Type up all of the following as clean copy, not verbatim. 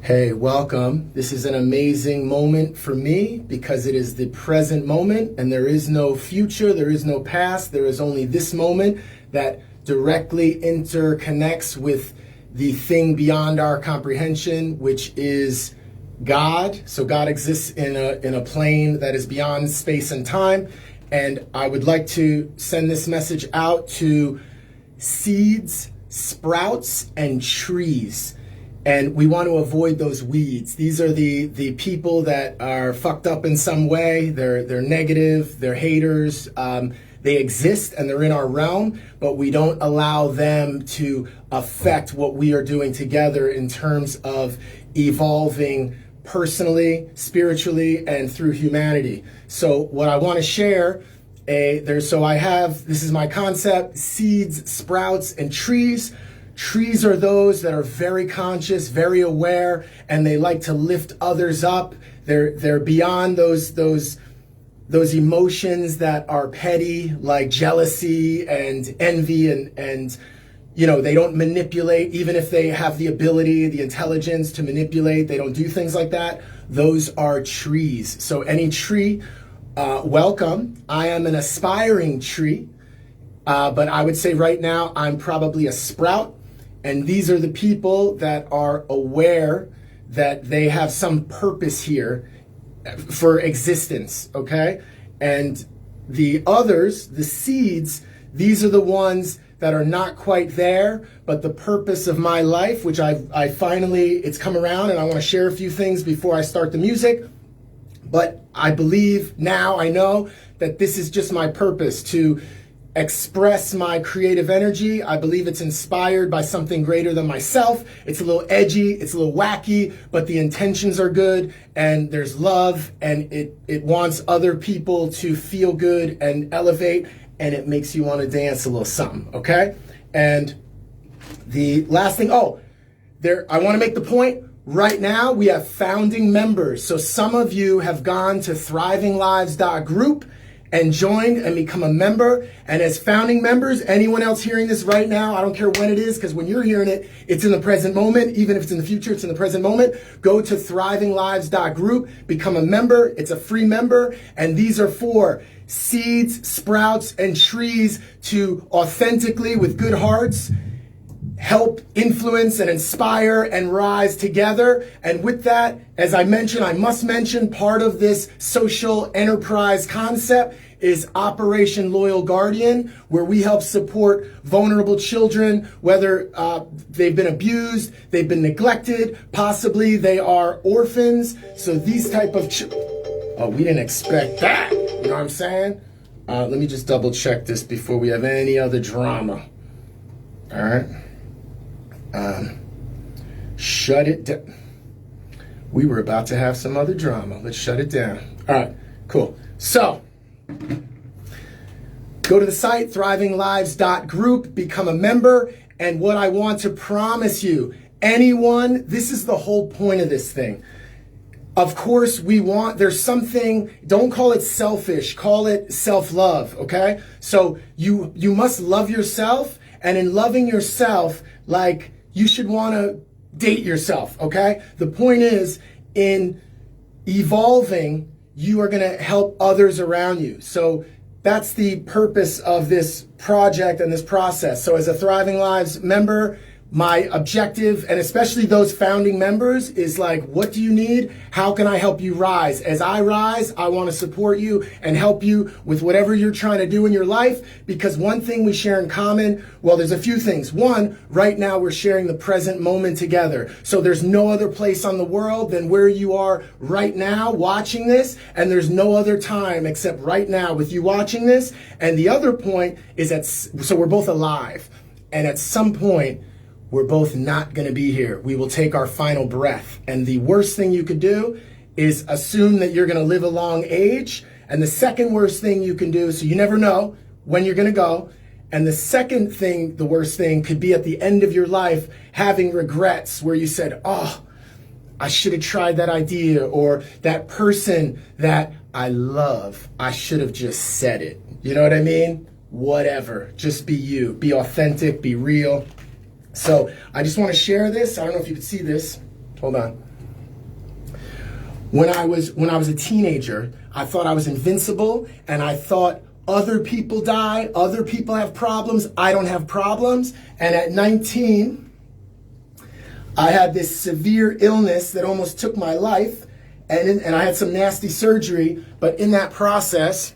Hey, welcome. This is an amazing moment for me because it is the present moment and there is no future, there is no past, there is only this moment that directly interconnects with the thing beyond our comprehension, which is God. So God exists in a plane that is beyond space and time. And I would like to send this message out to seeds, sprouts, and trees. And we want to avoid those weeds. These are the people that are fucked up in some way. They're negative, they're haters. They exist and they're in our realm, but we don't allow them to affect what we are doing together in terms of evolving personally, spiritually, and through humanity. So what I want to share, this is my concept: seeds, sprouts, and trees. Trees are those that are very conscious, very aware, and they like to lift others up. They're beyond those emotions that are petty, like jealousy and envy, and they don't manipulate. Even if they have the ability, the intelligence to manipulate, they don't do things like that. Those are trees. So any tree, welcome. I am an aspiring tree, but I would say right now I'm probably a sprout. And these are the people that are aware that they have some purpose here for existence, okay? And the others, the seeds, these are the ones that are not quite there, but the purpose of my life, which I finally, it's come around, and I want to share a few things before I start the music. But I believe now, I know that this is just my purpose, to express my creative energy. I believe it's inspired by something greater than myself. It's a little edgy, it's a little wacky, but the intentions are good, and there's love, and it wants other people to feel good and elevate, and it makes you want to dance a little something, okay? And the last thing, I want to make the point, right now we have founding members. So some of you have gone to thrivinglives.group and joined and become a member. And as founding members, anyone else hearing this right now, I don't care when it is, because when you're hearing it, it's in the present moment. Even if it's in the future, it's in the present moment. Go to thrivinglives.group, become a member. It's a free member. And these are for seeds, sprouts, and trees to authentically, with good hearts, help influence and inspire and rise together. And with that, as I mentioned, I must mention, part of this social enterprise concept is Operation Loyal Guardian, where we help support vulnerable children, whether they've been abused, they've been neglected, possibly they are orphans. So these type of we didn't expect that. You know what I'm saying? Let me just double check this before we have any other drama. All right. Shut it down. We were about to have some other drama. Let's shut it down. All right, cool. So, go to the site, thrivinglives.group, become a member. And what I want to promise you, this is the whole point of this thing. Of course, there's something, don't call it selfish, call it self-love, okay? So you must love yourself, and in loving yourself, like, you should want to date yourself, okay? The point is, in evolving, you are going to help others around you. So that's the purpose of this project and this process. So as a Thriving Lives member, my objective, and especially those founding members, is like, what do you need? How can I help you rise? As I rise, I want to support you and help you with whatever you're trying to do in your life, because one thing we share in common, well, there's a few things. One, right now we're sharing the present moment together. So there's no other place on the world than where you are right now watching this, and there's no other time except right now with you watching this. And the other point is so we're both alive, and at some point, we're both not going to be here. We will take our final breath. And the worst thing you could do is assume that you're going to live a long age. And the second worst thing you can do, so you never know when you're going to go. And the second thing, the worst thing, could be at the end of your life, having regrets where you said, oh, I should have tried that idea, or that person that I love, I should have just said it. You know what I mean? Whatever. Just be you. Be authentic. Be real. So I just want to share this. I don't know if you can see this. Hold on. When I was a teenager, I thought I was invincible, and I thought other people die, other people have problems, I don't have problems. And at 19, I had this severe illness that almost took my life, and I had some nasty surgery, but in that process,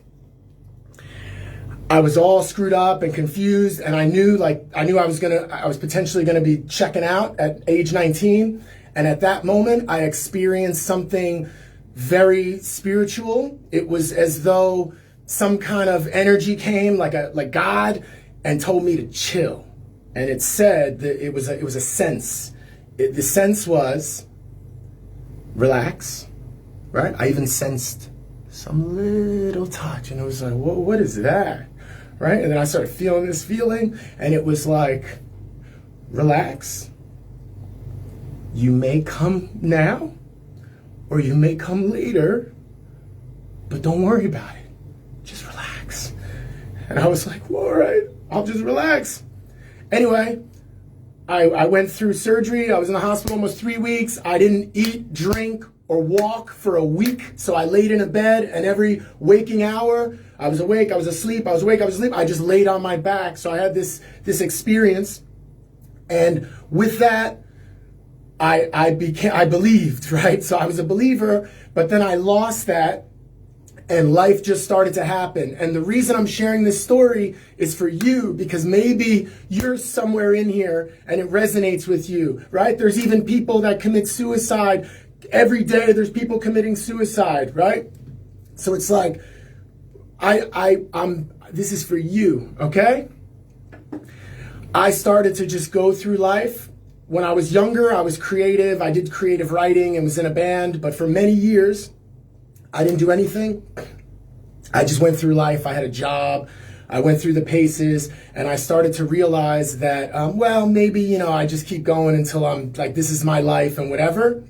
I was all screwed up and confused, and I knew I was potentially gonna be checking out at age 19. And at that moment, I experienced something very spiritual. It was as though some kind of energy came, like God, and told me to chill. And it said that it was a sense. The sense was relax, right? I even sensed some little touch, and it was like, what is that, right? And then I started feeling this feeling, and it was like, relax. You may come now, or you may come later, but don't worry about it. Just relax. And I was like, well, all right, I'll just relax. Anyway, I went through surgery. I was in the hospital almost 3 weeks. I didn't eat, drink, or walk for a week. So I laid in a bed, and every waking hour, I was awake, I was asleep, I was awake, I was asleep. I just laid on my back. So I had this experience. And with that, I believed, right? So I was a believer, but then I lost that, and life just started to happen. And the reason I'm sharing this story is for you, because maybe you're somewhere in here and it resonates with you, right? There's even people that commit suicide. Every day there's people committing suicide, right? So it's like, this is for you, okay? I started to just go through life. When I was younger, I was creative. I did creative writing and was in a band. But for many years, I didn't do anything. I just went through life. I had a job. I went through the paces. And I started to realize that, maybe, I just keep going until I'm like, this is my life and whatever.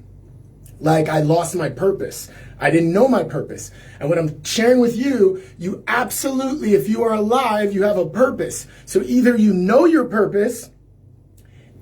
Like, I lost my purpose. I didn't know my purpose. And what I'm sharing with you, you absolutely, if you are alive, you have a purpose. So either you know your purpose,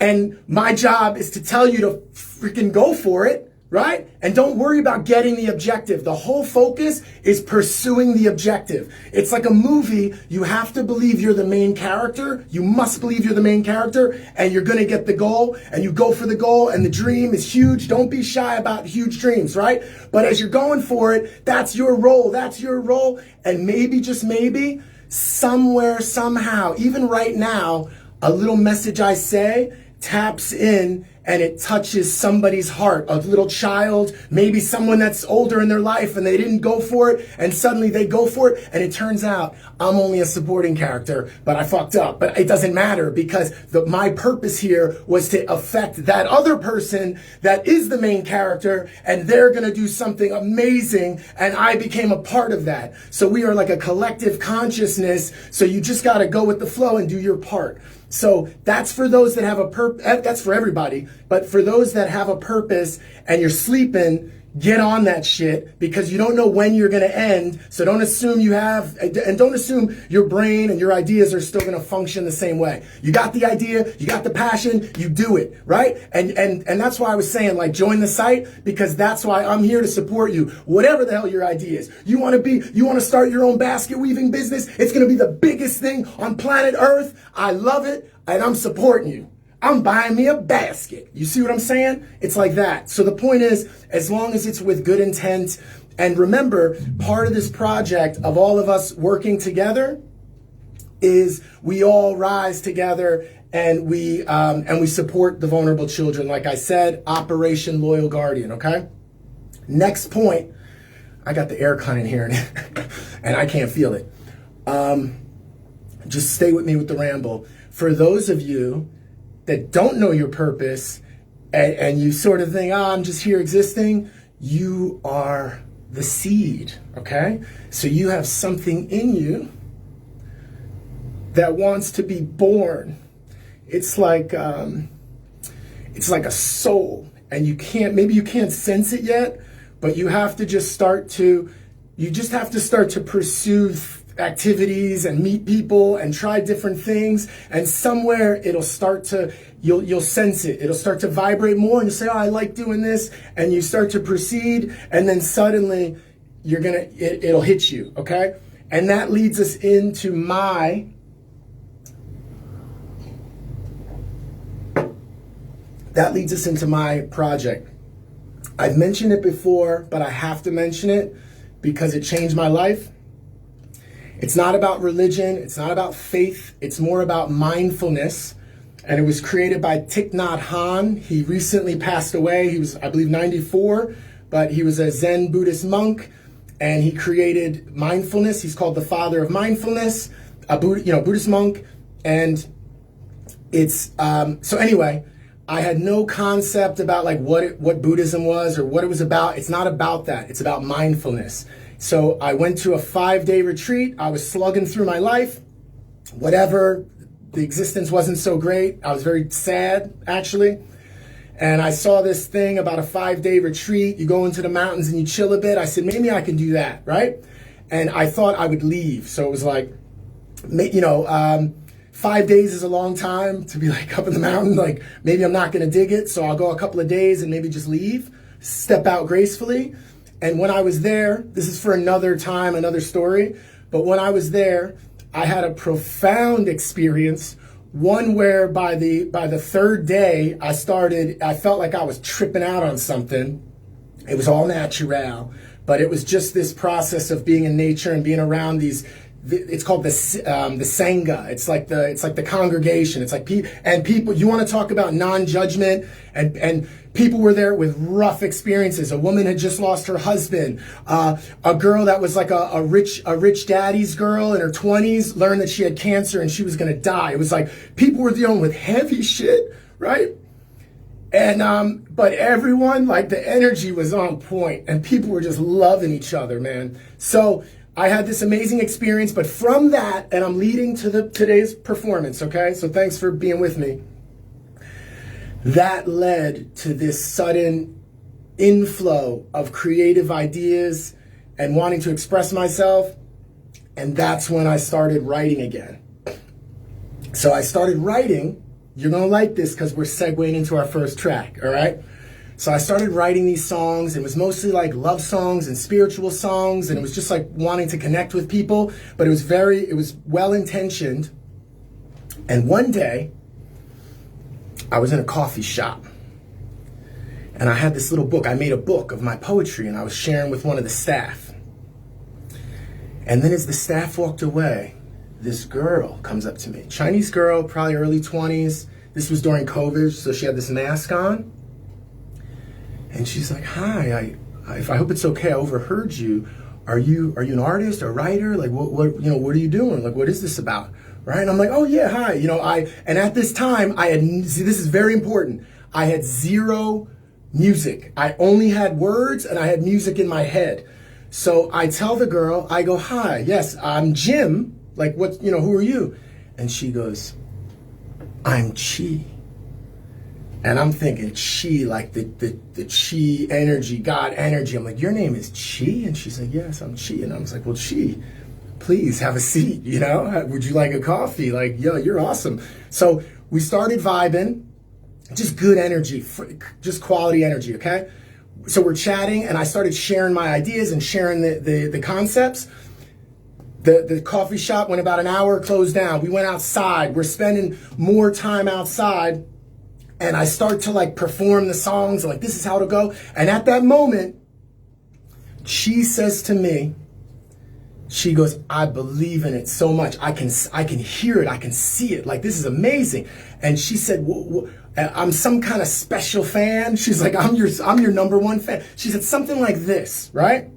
and my job is to tell you to freaking go for it, right? And don't worry about getting the objective. The whole focus is pursuing the objective. It's like a movie. You have to believe you're the main character. You must believe you're the main character, and you're going to get the goal, and you go for the goal, and the dream is huge. Don't be shy about huge dreams, right? But as you're going for it, that's your role. That's your role. And maybe, just maybe, somewhere, somehow, even right now, a little message I say taps in and it touches somebody's heart, a little child, maybe someone that's older in their life and they didn't go for it, and suddenly they go for it, and it turns out I'm only a supporting character, but I fucked up. But it doesn't matter, because my purpose here was to affect that other person that is the main character, and they're gonna do something amazing, and I became a part of that. So we are like a collective consciousness, so you just gotta go with the flow and do your part. So that's for those that have a purpose. That's for everybody. But for those that have a purpose and you're sleeping, get on that shit, because you don't know when you're going to end. So don't assume you have, and don't assume your brain and your ideas are still going to function the same way. You got the idea, you got the passion, you do it, right? And that's why I was saying, like, join the site, because that's why I'm here to support you. Whatever the hell your idea is. You want to start your own basket weaving business? It's going to be the biggest thing on planet Earth. I love it, and I'm supporting you. I'm buying me a basket. You see what I'm saying? It's like that. So the point is, as long as it's with good intent, and remember, part of this project of all of us working together is we all rise together, and we support the vulnerable children. Like I said, Operation Loyal Guardian, okay? Next point, I got the aircon in here and I can't feel it. Just stay with me with the ramble. For those of you that don't know your purpose, and you sort of think, I'm just here existing, you are the seed, okay? So you have something in you that wants to be born. It's like a soul, and maybe you can't sense it yet, but you just have to start to pursue activities and meet people and try different things. And somewhere it'll start to, you'll sense it. It'll start to vibrate more and you say, oh, I like doing this. And you start to proceed. And then suddenly it'll hit you. Okay. And that leads us into my project. I've mentioned it before, but I have to mention it because it changed my life. It's not about religion. It's not about faith. It's more about mindfulness. And it was created by Thich Nhat Hanh. He recently passed away. He was, I believe, 94, but he was a Zen Buddhist monk, and he created mindfulness. He's called the father of mindfulness, Buddhist monk. And it's, so anyway, I had no concept about like what Buddhism was or what it was about. It's not about that. It's about mindfulness. So I went to a 5-day retreat. I was slugging through my life. Whatever, the existence wasn't so great. I was very sad, actually. And I saw this thing about a 5-day retreat. You go into the mountains and you chill a bit. I said, maybe I can do that, right? And I thought I would leave. So it was like, 5 days is a long time to be like up in the mountain. Like maybe I'm not going to dig it. So I'll go a couple of days and maybe just leave, step out gracefully. And when I was there, this is for another time, another story. But when I was there, I had a profound experience. One where by the 3rd day, I felt like I was tripping out on something. It was all natural, but it was just this process of being in nature and being around these. It's called the Sangha. It's like the congregation. It's like people. You want to talk about non-judgment, and people were there with rough experiences. A woman had just lost her husband. A girl that was like a rich daddy's girl in her 20s learned that she had cancer and she was going to die. It was like people were dealing with heavy shit, right? And but everyone, like the energy was on point, and people were just loving each other, man. So I had this amazing experience, but from that, and I'm leading to today's performance, okay? So thanks for being with me. That led to this sudden inflow of creative ideas and wanting to express myself. And that's when I started writing again. So I started writing. You're going to like this because we're segueing into our first track, all right? So I started writing these songs. It was mostly like love songs and spiritual songs, and it was just like wanting to connect with people, but it was well-intentioned. And one day, I was in a coffee shop, and I had this little book. I made a book of my poetry, and I was sharing with one of the staff. And then as the staff walked away, this girl comes up to me. Chinese girl, probably early 20s. This was during COVID, so she had this mask on. And she's like, hi, I hope it's okay. I overheard you. Are you an artist, a writer? Like, what are you doing? Like, what is this about? Right? And I'm like, oh yeah, hi. And at this time this is very important. I had zero music. I only had words and I had music in my head. So I tell the girl, I go, hi, yes, I'm Jim. Like, who are you? And she goes, I'm Chi. And I'm thinking Chi, like the Chi energy, God energy. I'm like, your name is Chi? And she's like, yes, I'm Chi. And I was like, well, Chi, please have a seat, Would you like a coffee? Like, yo, you're awesome. So we started vibing, just good energy, just quality energy, okay? So we're chatting, and I started sharing my ideas and sharing the concepts. The coffee shop went about an hour, closed down. We went outside. We're spending more time outside. And I start to like perform the songs, like this is how to go. And at that moment, she says to me, she goes, I believe in it so much. I can hear it. I can see it. Like, this is amazing. And she said, I'm some kind of special fan. She's like, I'm your #1 fan. She said something like this, right?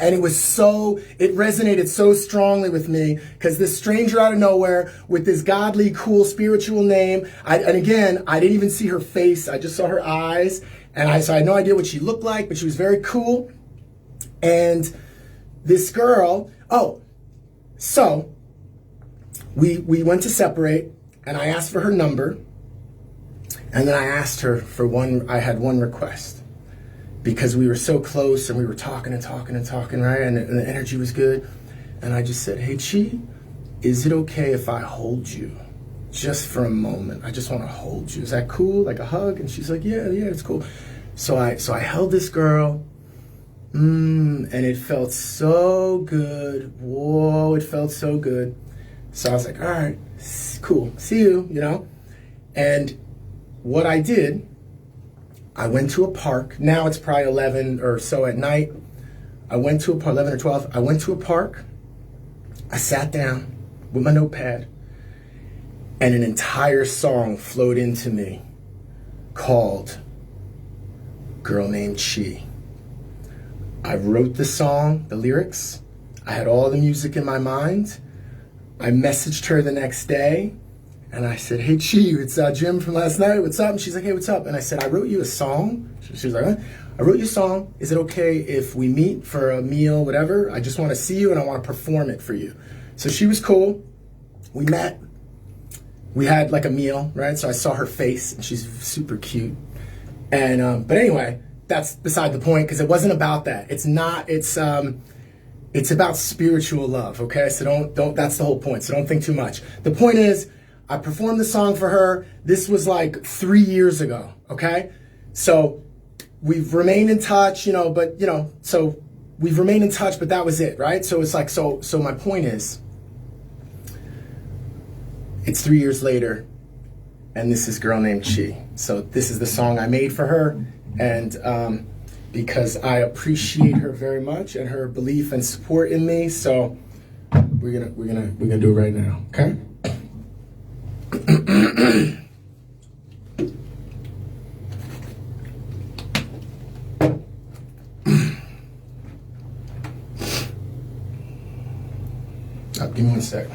And it resonated so strongly with me because this stranger out of nowhere with this godly, cool, spiritual name. And again, I didn't even see her face. I just saw her eyes. And so I had no idea what she looked like, but she was very cool. And this girl, so we went to separate, and I asked for her number. And then I asked her I had one request. Because we were so close and we were talking, right? And the energy was good. And I just said, hey, Chi, is it okay if I hold you just for a moment? I just want to hold you. Is that cool? Like a hug? And she's like, yeah, it's cool. So I held this girl, and it felt so good. Whoa, it felt so good. So I was like, all right, cool, see you, you know? And what I did, I went to a park. Now it's probably 11 or so at night. I went to a park, 11 or 12. I went to a park. I sat down with my notepad, and an entire song flowed into me called Girl Named Chi. I wrote the song, the lyrics. I had all the music in my mind. I messaged her the next day, and I said, hey, Chi, it's Jim from last night. What's up? And she's like, hey, what's up? And I said, I wrote you a song. She was like, what? I wrote you a song. Is it okay if we meet for a meal, whatever? I just want to see you, and I want to perform it for you. So she was cool. We met. We had like a meal, right? So I saw her face, and she's super cute. And but anyway, that's beside the point, because it wasn't about that. It's not. It's about spiritual love. Okay, so don't. That's the whole point. So don't think too much. The point is, I performed the song for her. This was like 3 years ago. Okay, so we've remained in touch, you know. But you know, so we've remained in touch. But that was it, right? So it's like so. My point is, it's 3 years later, and this is Girl Named Chi. So this is the song I made for her, and because I appreciate her very much and her belief and support in me. So we're gonna do it right now. Okay. Give me 1 sec.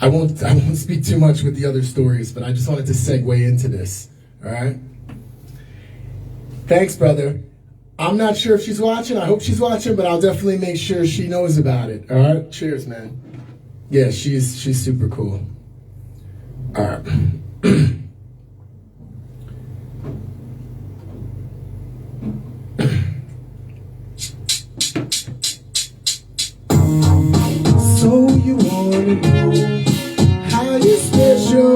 I won't speak too much with the other stories, but I just wanted to segue into this. All right. Thanks, brother. I'm not sure if she's watching. I hope she's watching, but I'll definitely make sure she knows about it. All right. Cheers, man. Yeah, she's super cool. All right. So you wanna know how you special?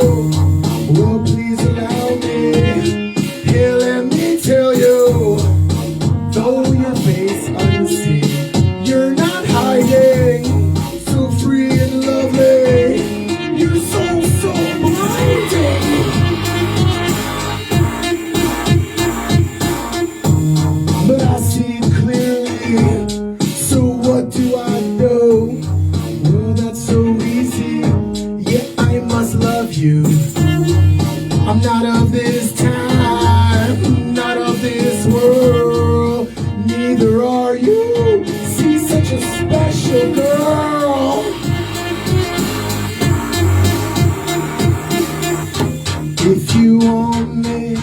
Well, please allow me. Here, let me tell you. Though your face unseen, you're not hiding. So free and lovely. You're so blinding. But I see it clearly. So what do I do? Well, that's so easy. Yeah, I must love you. I'm not of this time, not of this world. Neither are you. See, such a special girl. If you want me,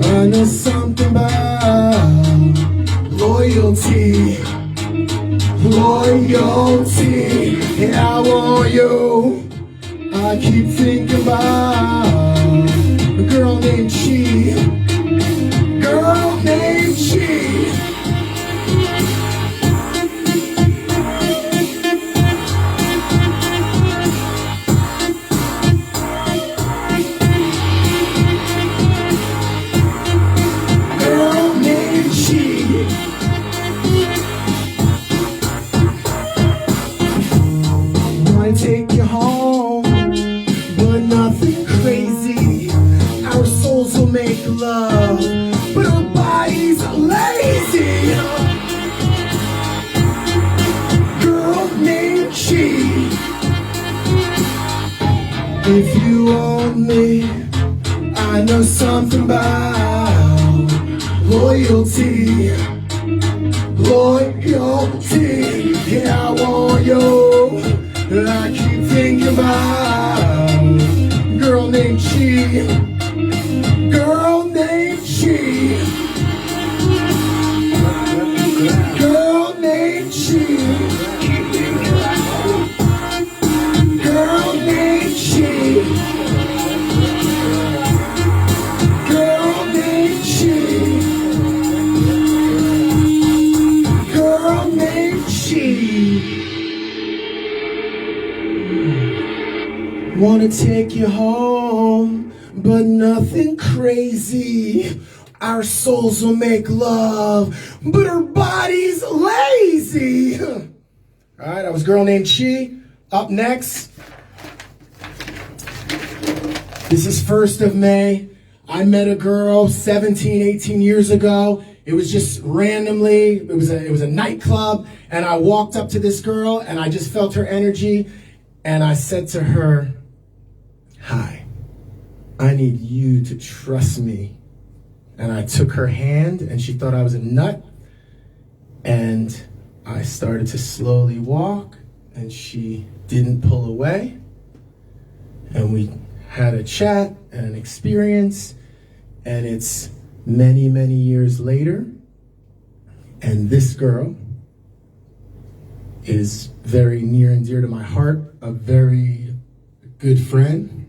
I know something about loyalty. Loyalty, yeah, I want you. I keep thinking about a girl named Chi. Girl named Chi. Girl named Chi. Take you home, but nothing crazy. Our souls will make love, but our bodies are lazy. Girl named Chi. If you want me, I know something about loyalty. Loyalty, yeah, I want you. I keep thinking about girl named Chi. Girl named Chi. Girl named Chi. Girl named Chi. Wanna take you home, but nothing crazy. Our souls will make love, but our body's lazy. All right, that was a girl named Chi. Up next, this is 1st of May. I met a girl 17, 18 years ago. It was just randomly, it was a nightclub, and I walked up to this girl, and I just felt her energy, and I said to her, "Hi, I need you to trust me." And I took her hand, and she thought I was a nut, and I started to slowly walk, and she didn't pull away, and we had a chat and an experience, and it's many, many years later, and this girl is very near and dear to my heart, a very good friend,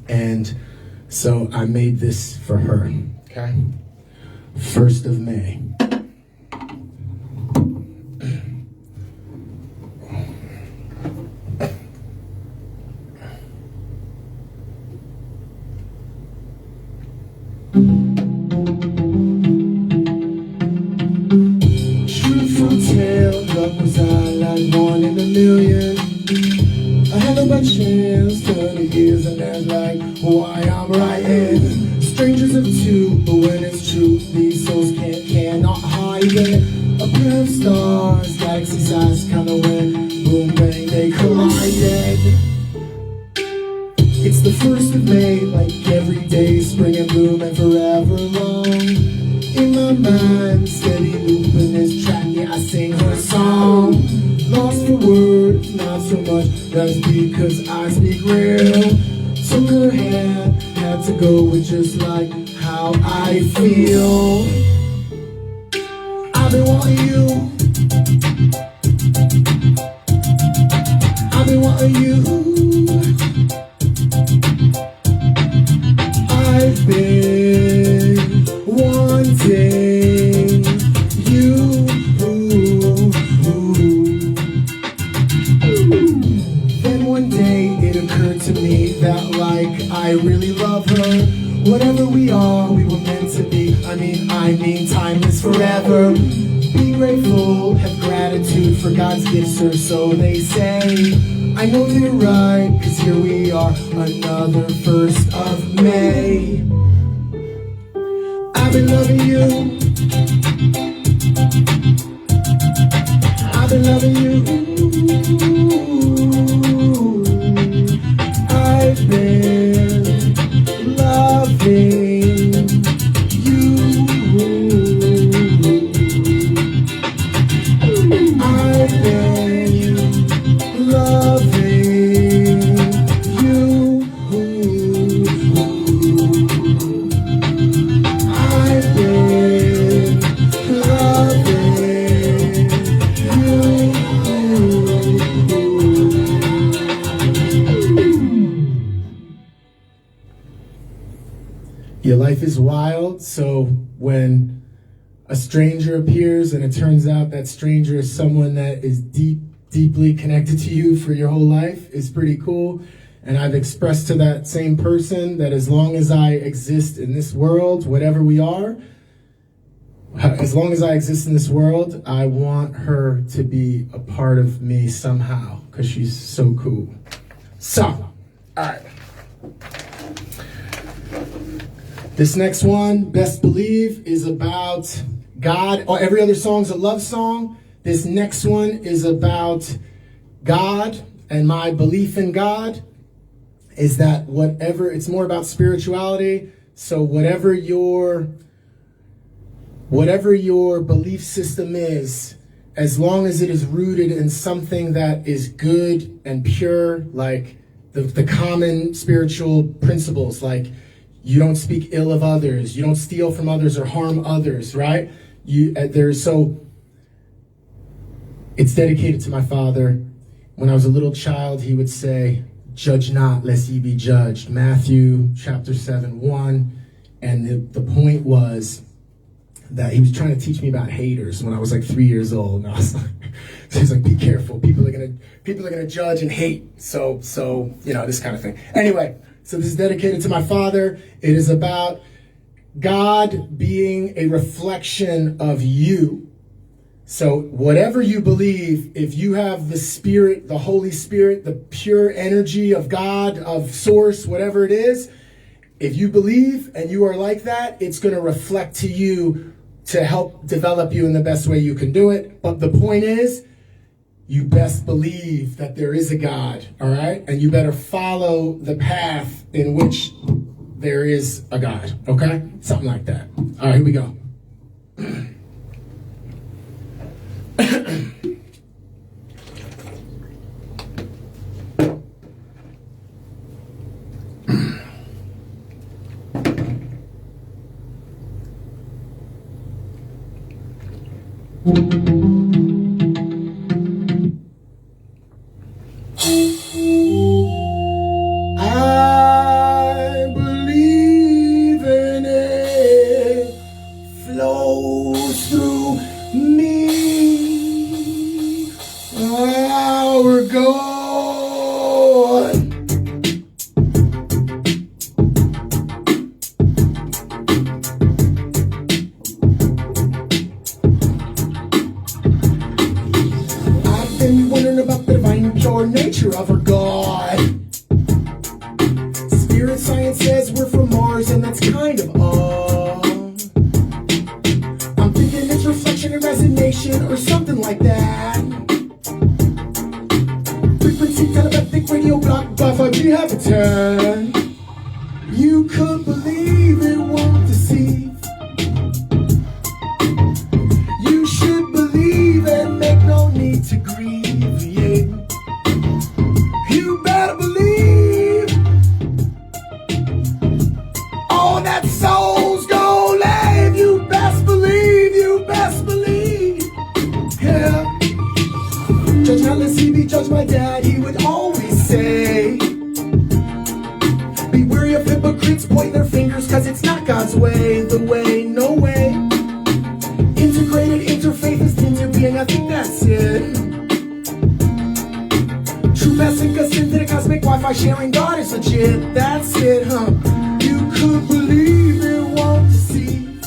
and so I made this for her, okay? 1st of May. Truthful tale, love was I like 1 in a million. I haven't by chance, 30 years, and that's like why I'm writing. Strangers of two, but when it's true, these souls cannot hide it. A pair of stars, galaxy size, kinda when boom bang they collided. It's the 1st of May, like every day, spring and bloom and forever long. In my mind, steady looping this track, yeah, I sing her song. Lost for words, not so much, that's because I speak real. Took her hand, had to go with just like how I feel. I've been wanting you, I've been wanting you, I've been wanting you. Then one day it occurred to me that like I really love her. Whatever we are, we were meant to be. I mean, timeless forever. Be grateful, have gratitude for God's gifts, or so they say. I know you're right, 'cause here we are, another 1st of May. I've been loving you, I've been loving you, I've been loving you, I've been loving you, I've been loving you. Your life is wild, so when a stranger appears and it turns out that stranger is someone that is deeply connected to you for your whole life, is pretty cool. And I've expressed to that same person that as long as I exist in this world, whatever we are, as long as I exist in this world, I want her to be a part of me somehow, because she's so cool. So, all right. This next one, Best Believe, is about God. Oh, every other song's a love song. This next one is about God, and my belief in God is that whatever, it's more about spirituality. So whatever your belief system is, as long as it is rooted in something that is good and pure, like the common spiritual principles, like you don't speak ill of others, you don't steal from others or harm others, right? So it's dedicated to my father. When I was a little child, he would say, "Judge not, lest ye be judged." Matthew chapter 7:1. And the point was that he was trying to teach me about haters when I was like 3 years old. And I was like, He's like, be careful. People are gonna judge and hate. So this kind of thing. Anyway, so this is dedicated to my father. It is about God being a reflection of you. So whatever you believe, if you have the Spirit, the Holy Spirit, the pure energy of God, of Source, whatever it is, if you believe and you are like that, it's going to reflect to you to help develop you in the best way you can do it. But the point is, you best believe that there is a God, all right? And you better follow the path in which there is a God, okay? Something like that. All right, here we go. I believe in it, flows through me, our God. I've been wondering about the divine pure nature of our God. Spirit science says we're from Mars, and that's kind of odd. I'm thinking it's reflection and resonation or something like that. Frequency, telepathic, radio, block, buffer, we have a turn. You could believe it won't deceive. You should believe and make no need to grieve, yeah. You better believe. Oh, that soul's gonna live. You best believe, yeah. Judge not lest he be judged, my dad, he would always say. Be wary of hypocrites, point their fingers, cause it's not God's way, the way, no way. Integrated interfaith is interbeing, I think that's it. True passing us into the cosmic Wi-Fi sharing God is legit, that's it, huh? You could believe it won't deceive.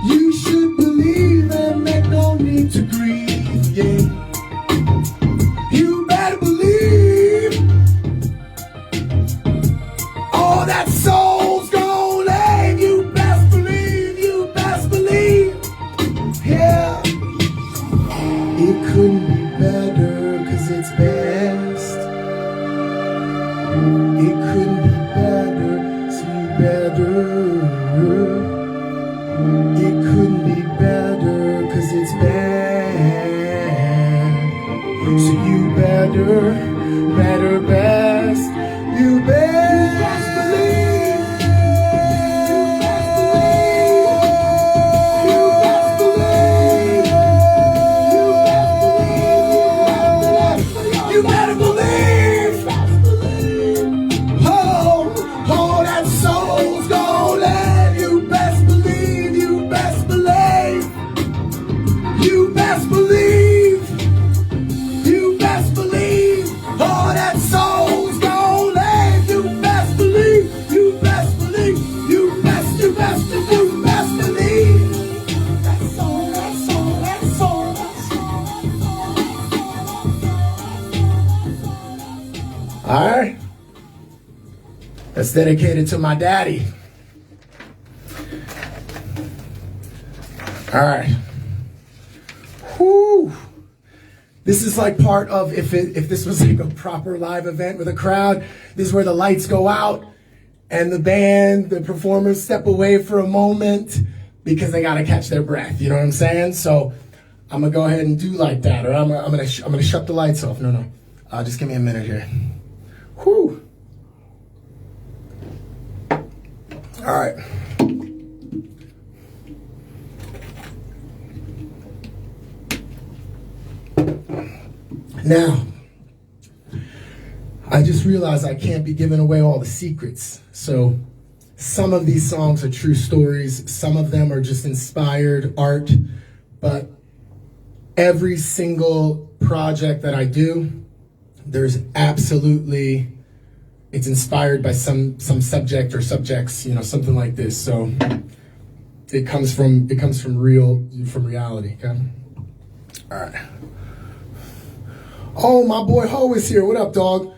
You should believe and make no need to grieve, yeah. You better believe. Oh, that soul's gonna live. You best believe, yeah. It couldn't be better, cause it's best. It couldn't be better, so you better. It couldn't be better, cause it's bad. So you better, best. You best believe. You best believe. You better believe. Oh, that soul's gonna live. You best believe. You best believe. You best believe. You best believe. Oh, that soul's gonna live. You best believe. You best believe. You best believe. That soul. All right. That's dedicated to my daddy. All right. Whew. This is like part of, if this was like a proper live event with a crowd, this is where the lights go out and the band, the performers step away for a moment because they got to catch their breath. You know what I'm saying? So I'm going to go ahead and do like that, or I'm going to shut the lights off. No. Just give me a minute here. Whew. All right. Now, I just realized I can't be giving away all the secrets. So some of these songs are true stories. Some of them are just inspired art. But every single project that I do, there's absolutely, it's inspired by some subject or subjects, something like this. So it comes from reality. Okay. All right. Oh, my boy Ho is here. What up, dog?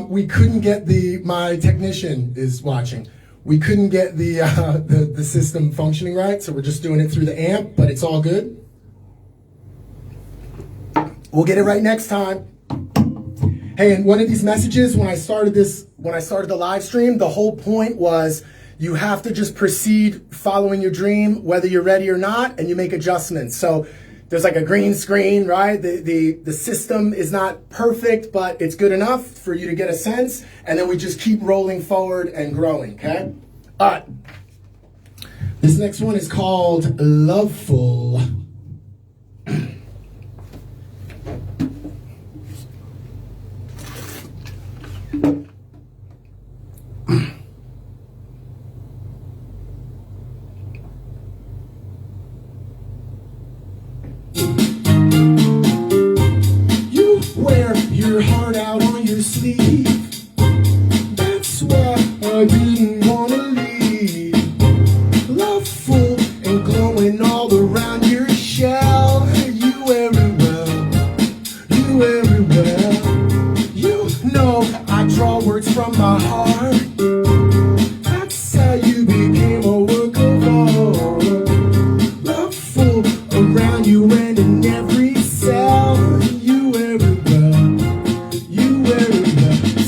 We couldn't get my technician is watching. We couldn't get the system functioning right, so we're just doing it through the amp, but it's all good. We'll get it right next time. Hey, and one of these messages, when I started the live stream, the whole point was you have to just proceed following your dream, whether you're ready or not, and you make adjustments. So there's like a green screen, right? The system is not perfect, but it's good enough for you to get a sense. And then we just keep rolling forward and growing, okay? All right. This next one is called Loveful. Your heart out on your sleeve. That's why I didn't wanna leave. Loveful and glowing all around your shell. You wear it well. You wear it well. You know I draw words from my heart. That's how you became a work of art. Loveful around you and in every cell. You wear it well.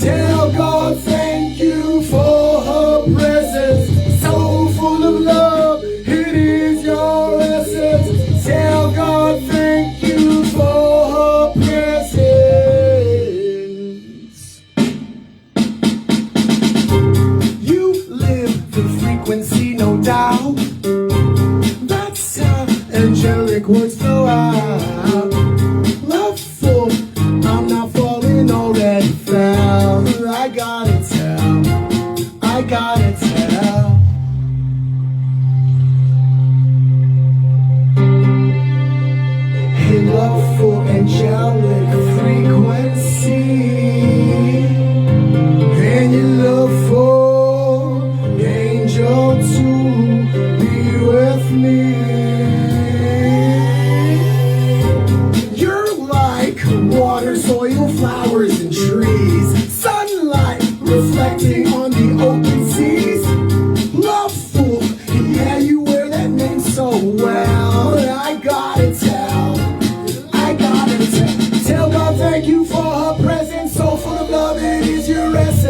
Tell God thank you for her presence, so full of love, it is your essence. Tell God thank you for her presence. You live the frequency, no doubt. That's how angelic words flow out. Loveful, I'm not falling already found. I gotta tell. Hey, loveful, angelic frequency, and your love for angel to be with me. You're like water, soil, flowers, and trees. Sunlight reflecting on the open seas. Loveful, yeah, you wear that name so well. I gotta tell. Tell God thank you for her presence, so full of love, it is your essence.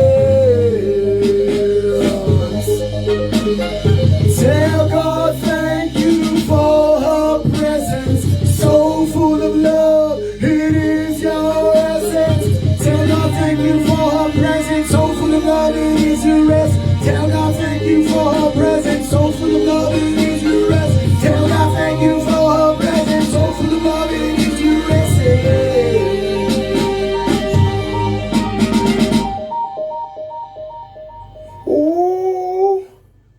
Tell God thank you for her presence, so full of love, it is your essence. Tell God thank you for her presence, so full of love, it is your rest. Tell God thank you for her presence, so full of love, it is your rest. Tell God thank you for her presence, so full of love, it is your rest. Oh,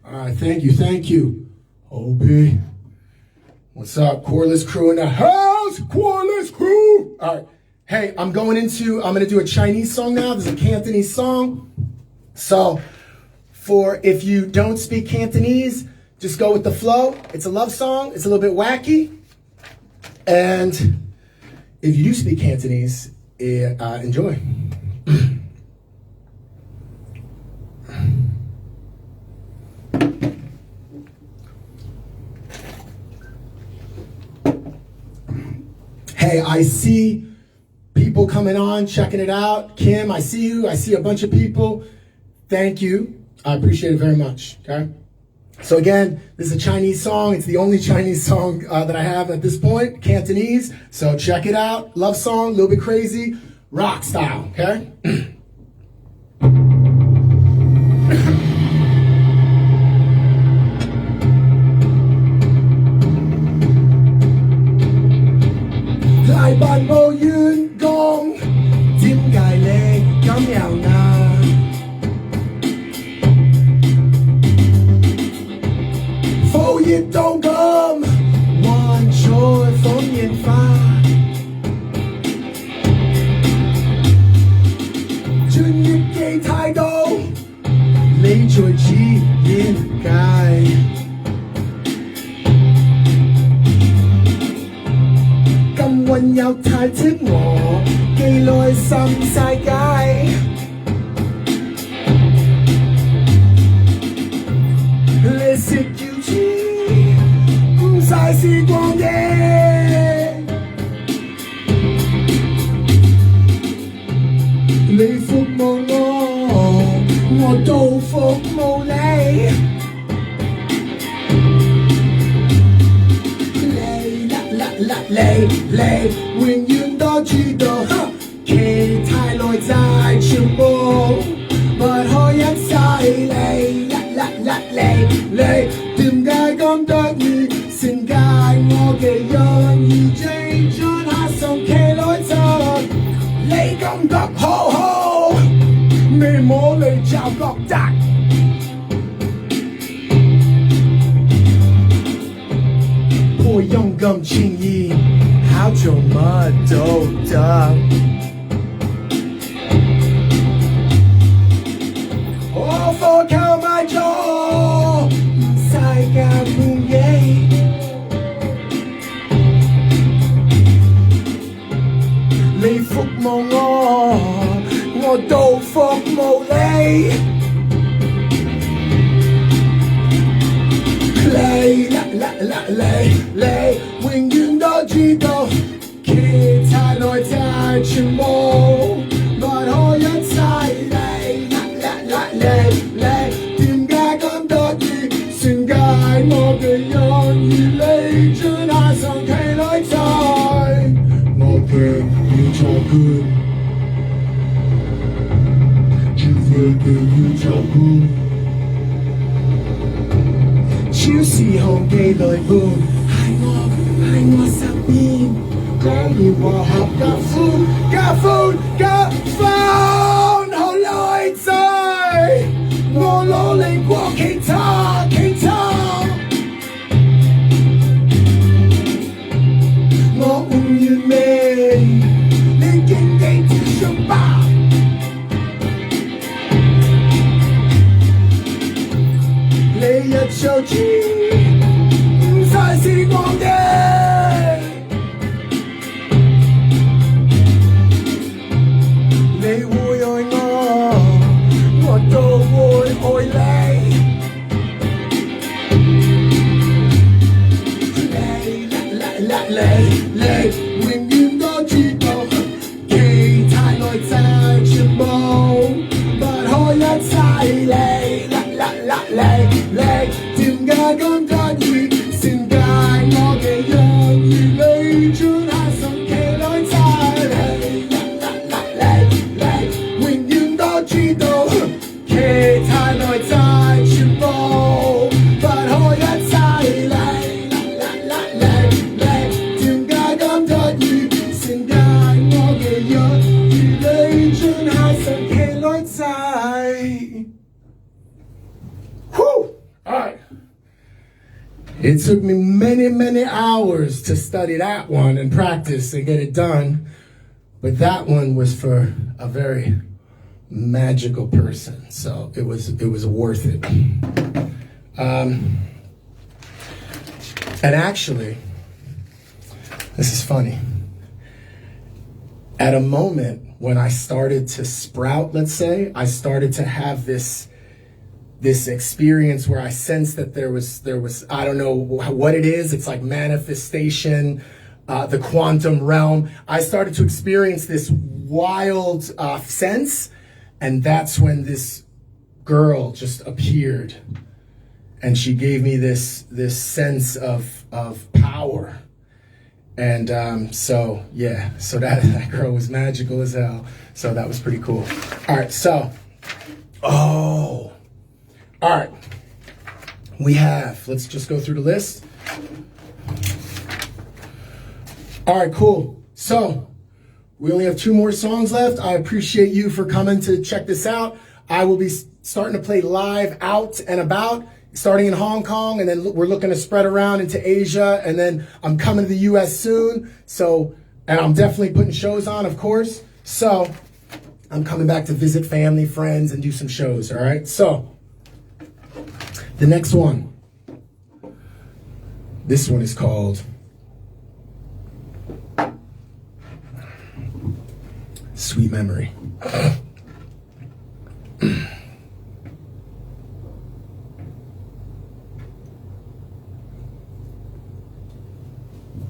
all right, thank you. OB, what's up, Quarless crew in the house? Quarless crew. All right. Hey, I'm going to do a Chinese song now. This is a Cantonese song. So if you don't speak Cantonese, just go with the flow. It's a love song. It's a little bit wacky. And if you do speak Cantonese, enjoy. Hey, I see people coming on, checking it out. Kim, I see you. I see a bunch of people. Thank you. I appreciate it very much. Okay. So again, this is a Chinese song. It's the only Chinese song that I have at this point, Cantonese. So check it out. Love song, a little bit crazy, rock style. Okay. Lai ban mo yun gong,點解你咁樣啊？火熱到咁，幻在烽煙花。滿有太貼我，記內心世界。你是叫知，唔晒時光嘅。你服務我，我都服務你。你永遠都知道，期太耐就全部不可一世。你點解咁得意？善解我嘅人而正進下上期內就你感覺好好，未摸你就覺得。我用咁輕易，好做乜都得。我課靠買咗，唔使咁滿意。你服務我，我都服務你。你永遠都知道，期太耐就全部不可一世。你點解咁得意？算解我嘅人而你轉下上期內在，我嘅宇宙觀，只會嘅宇宙觀。超時空嘅內伴，喺我身邊，講完和合加歡，好內在，我努力過其他，我唔完美，你經紀接受吧。你一就知，唔晒時光嘅。你會愛我，我都會愛你。你永遠都知道，期太耐就全部不可一世。你點解咁得意？善解我嘅人而你轉下上期內你永遠都知道，期太耐就全部不可一世。你點解咁得意？善解我嘅人而你轉下上期內All right. It took me many hours to study that one and practice and get it done. But that one was for a very magical person. So it was worth it. And actually, this is funny. At a moment when I started to sprout, let's say, I started to have this experience where I sensed that there was I don't know what it is. It's like manifestation, the quantum realm. I started to experience this wild sense, and that's when this girl just appeared, and she gave me this sense of power. And so that girl was magical as hell. So that was pretty cool. All right, so all right, let's just go through the list. All right, cool. So we only have 2 more songs left. I appreciate you for coming to check this out. I will be starting to play live out and about, starting in Hong Kong, and then we're looking to spread around into Asia, and then I'm coming to the US soon. So, and I'm definitely putting shows on, of course. So I'm coming back to visit family, friends, and do some shows, all right? So the next one, this one is called Sweet memory.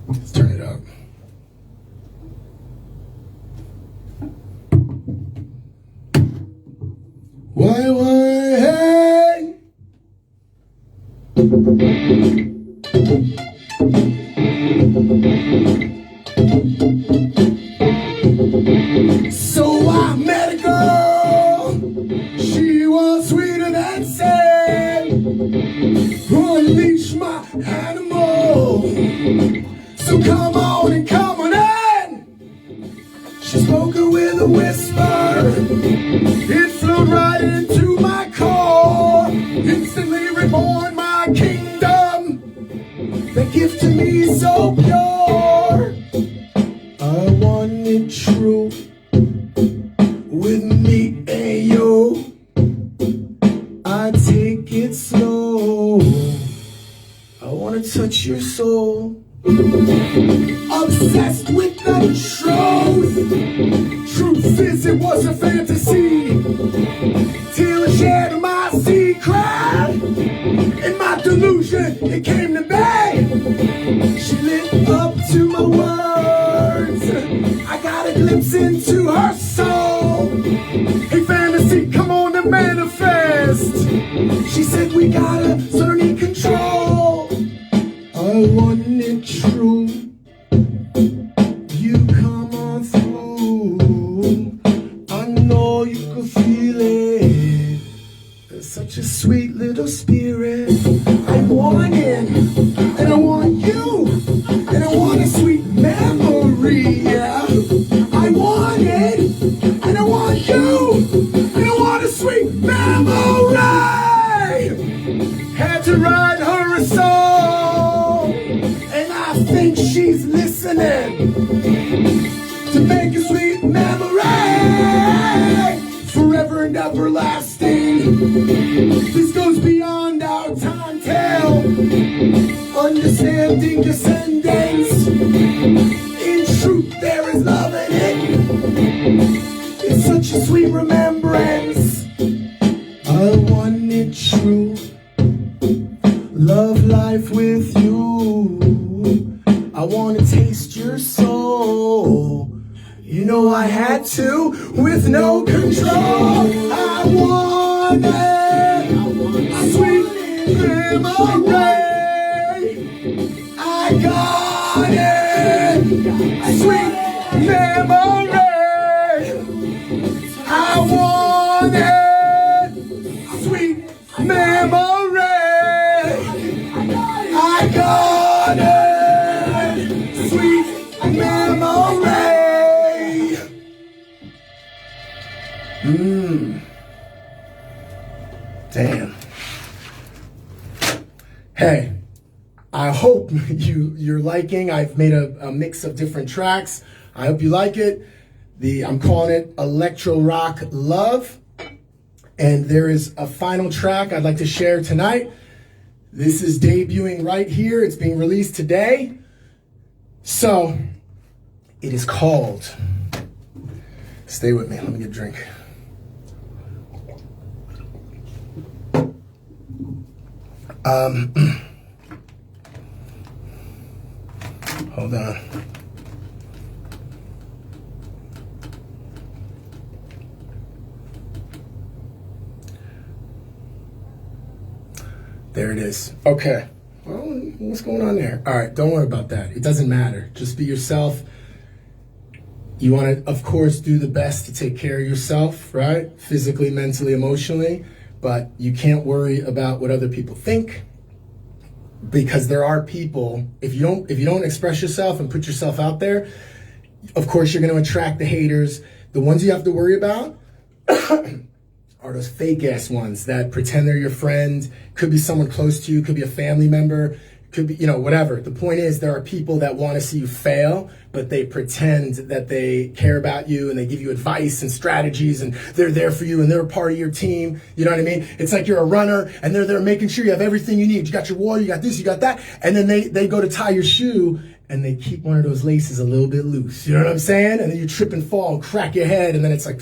Let's turn it up. Why, hey? So I met a girl, she was sweeter than sand, unleash my animal, so come on and come on in. She spoke it with a whisper, it flew right into my core, instantly reborn my kingdom, that gift to me so pure. I want it true with me and you. I take it slow. I wanna touch your soul. Obsessed with the truth. Truth is, it was a fantasy. Till I shared my secret. In my delusion, it came to me. She lit up to my words. I got a glimpse into her soul. Hey fantasy, come on and manifest. She said we gotta learn in control. I want it true. You come on through. I know you can feel it. There's such a sweet little spirit. I want it, and I want you, and I want a sweet memory. Yeah, I want it, and I want you, and I want a sweet memory. Had to write her a song, and I think she's listening to make a sweet memory forever and everlasting. This goes beyond our time tale, understanding descendants. In truth, there is love in it. It's such a sweet remembrance. I want it true. Love life with you. I want to taste your soul. You know I had to with no control. I want it. Sweet memory. I got it. Sweet memory. I want it. Sweet memory. I got it. Sweet memory. Damn. Hey, I hope you're liking. I've made a mix of different tracks. I hope you like it. I'm calling it Electro Rock Love. And there is a final track I'd like to share tonight. This is debuting right here. It's being released today. So, it is called, stay with me, let me get a drink. Hold on. There it is. Okay. Well, what's going on there? All right, don't worry about that. It doesn't matter. Just be yourself. You want to, of course, do the best to take care of yourself, right? Physically, mentally, emotionally. But you can't worry about what other people think, because there are people, if you don't express yourself and put yourself out there, of course you're going to attract the haters. The ones you have to worry about are those fake ass ones that pretend they're your friend. Could be someone close to you, could be a family member, could be, whatever. The point is, there are people that want to see you fail, but they pretend that they care about you and they give you advice and strategies and they're there for you and they're a part of your team. You know what I mean? It's like you're a runner and they're there making sure you have everything you need. You got your water, you got this, you got that. And then they go to tie your shoe and they keep one of those laces a little bit loose. You know what I'm saying? And then you trip and fall and crack your head, and then it's like,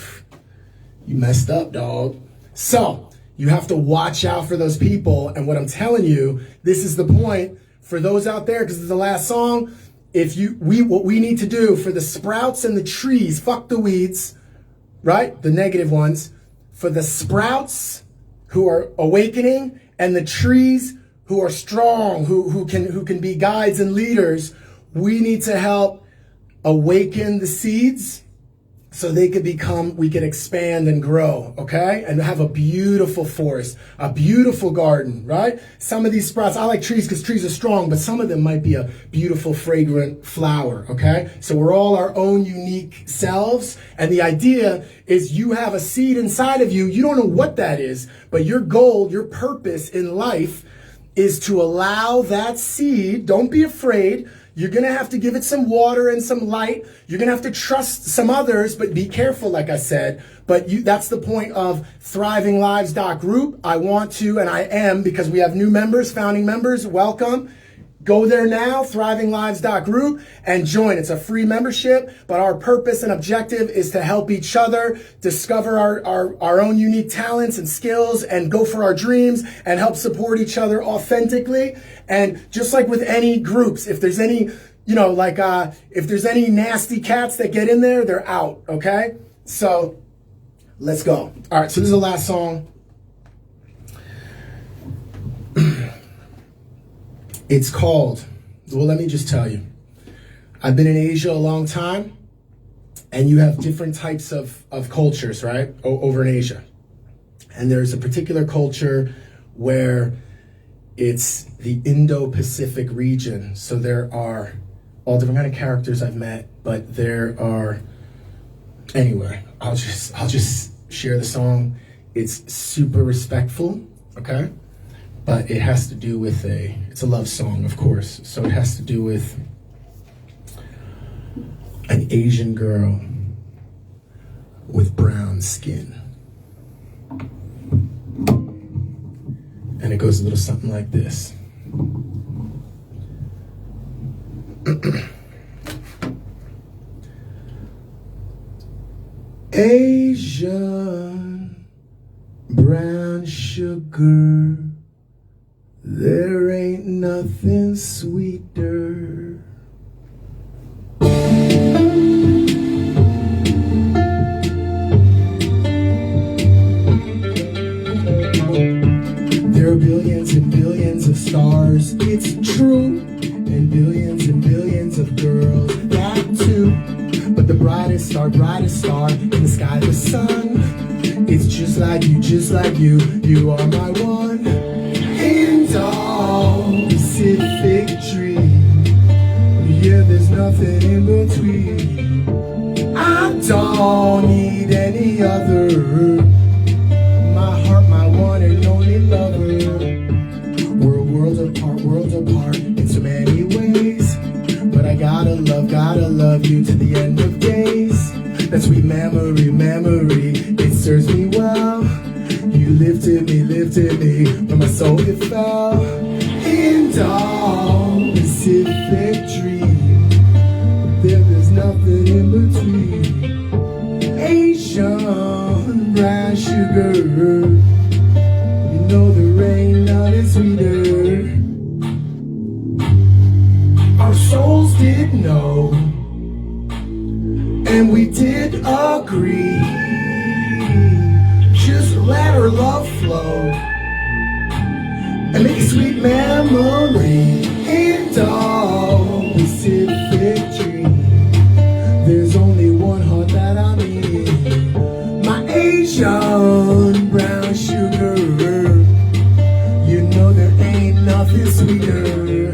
you messed up, dog. So you have to watch out for those people. And what I'm telling you, this is the point for those out there, because it's the last song. What we need to do for the sprouts and the trees, fuck the weeds, right? The negative ones. For the sprouts who are awakening and the trees who are strong, who can be guides and leaders, we need to help awaken the seeds so they could we could expand and grow, okay? And have a beautiful forest, a beautiful garden, right? Some of these sprouts, I like trees because trees are strong, but some of them might be a beautiful, fragrant flower, okay? So we're all our own unique selves. And the idea is you have a seed inside of you. You don't know what that is, but your goal, your purpose in life is to allow that seed, don't be afraid. You're going to have to give it some water and some light. You're going to have to trust some others, but be careful, like I said. But that's the point of thrivinglives.group. I want to, and I am, because we have new members, founding members. Welcome. Go there now, thrivinglives.group, and join. It's a free membership, but our purpose and objective is to help each other discover our own unique talents and skills and go for our dreams and help support each other authentically. And just like with any groups, if there's any, if there's any nasty cats that get in there, they're out, okay? So let's go. All right, so this is the last song. It's called, well, let me just tell you, I've been in Asia a long time, and you have different types of cultures, right, over in Asia. And there's a particular culture where it's the Indo-Pacific region. So there are all different kind of characters I've met, but there are, anyway, I'll just share the song. It's super respectful, okay? But it has to do with it's a love song, of course. So it has to do with an Asian girl with brown skin. And it goes a little something like this. Asian brown sugar, there ain't nothing sweeter. There are billions and billions of stars, it's true, and billions of girls, that too. But the brightest star in the sky, the sun, it's just like you, you are my one. Indo-Pacific Dream, yeah, there's nothing in between. I don't need any other. My heart, my one and only lover. We're worlds apart in so many ways. But I gotta love you to the end of days. That sweet memory, it serves me well. You lifted me, when my soul it fell. Indo-Pacific Dream, there's nothing in between. Asian brown sugar, you know there ain't nothing sweeter. Our souls did know, and we did agree. Just let our love flow and make a sweet memory. Indo-Pacific Dream, there's only one heart that I need. My Asian brown sugar, you know there ain't nothing sweeter.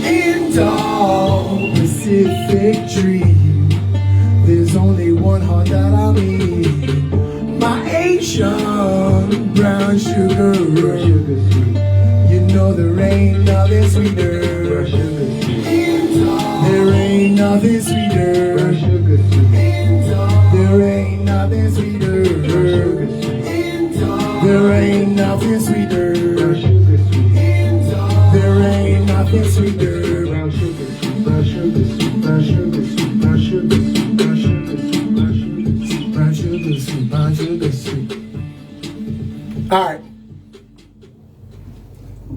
Indo-Pacific Dream, there's only one heart that I need. My Asian brown sugar, you know there ain't nothing sweeter. There ain't nothing sweeter. There ain't nothing sweeter. There ain't nothing sweeter. There ain't nothing sweeter. All right.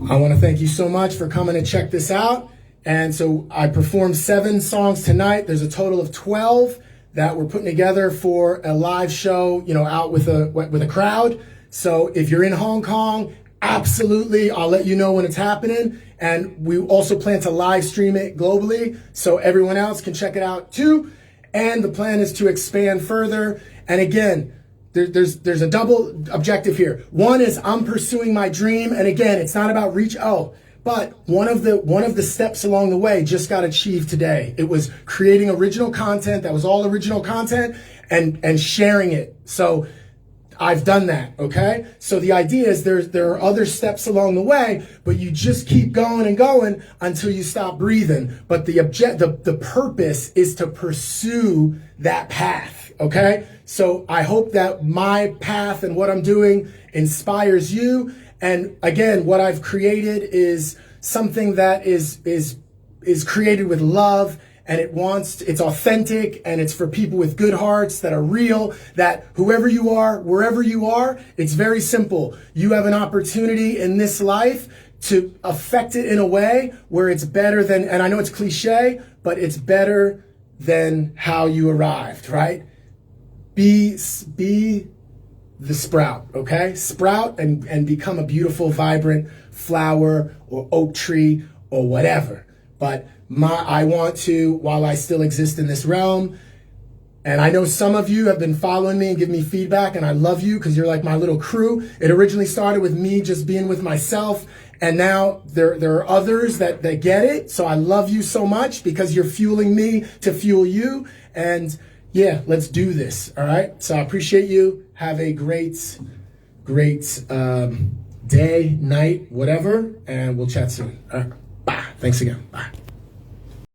I want to thank you so much for coming to check this out. And so I performed 7 songs tonight. There's a total of 12 that we're putting together for a live show, you know, out with a crowd. So if you're in Hong Kong, absolutely, I'll let you know when it's happening. And we also plan to live stream it globally so everyone else can check it out too. And the plan is to expand further. And again, there's a double objective here. One is I'm pursuing my dream. And again, it's not about reach. But one of the steps along the way just got achieved today. It was creating original content that was all original content and sharing it. So I've done that, okay? So the idea is there are other steps along the way, but you just keep going and going until you stop breathing. But the purpose is to pursue that path, okay? So I hope that my path and what I'm doing inspires you. And again, what I've created is something that is created with love, and it's authentic, and it's for people with good hearts that are real, that whoever you are, wherever you are, it's very simple. You have an opportunity in this life to affect it in a way where it's better than, and I know it's cliche, but it's better than how you arrived, right? Be the sprout, okay? Sprout and become a beautiful, vibrant flower or oak tree or whatever. But I want to, while I still exist in this realm, and I know some of you have been following me and giving me feedback, and I love you because you're like my little crew. It originally started with me just being with myself, and now there are others that get it. So I love you so much because you're fueling me to fuel you. And yeah, let's do this, all right? So I appreciate you. Have a great day, night, whatever, and we'll chat soon. All right? Bye. Thanks again. Bye.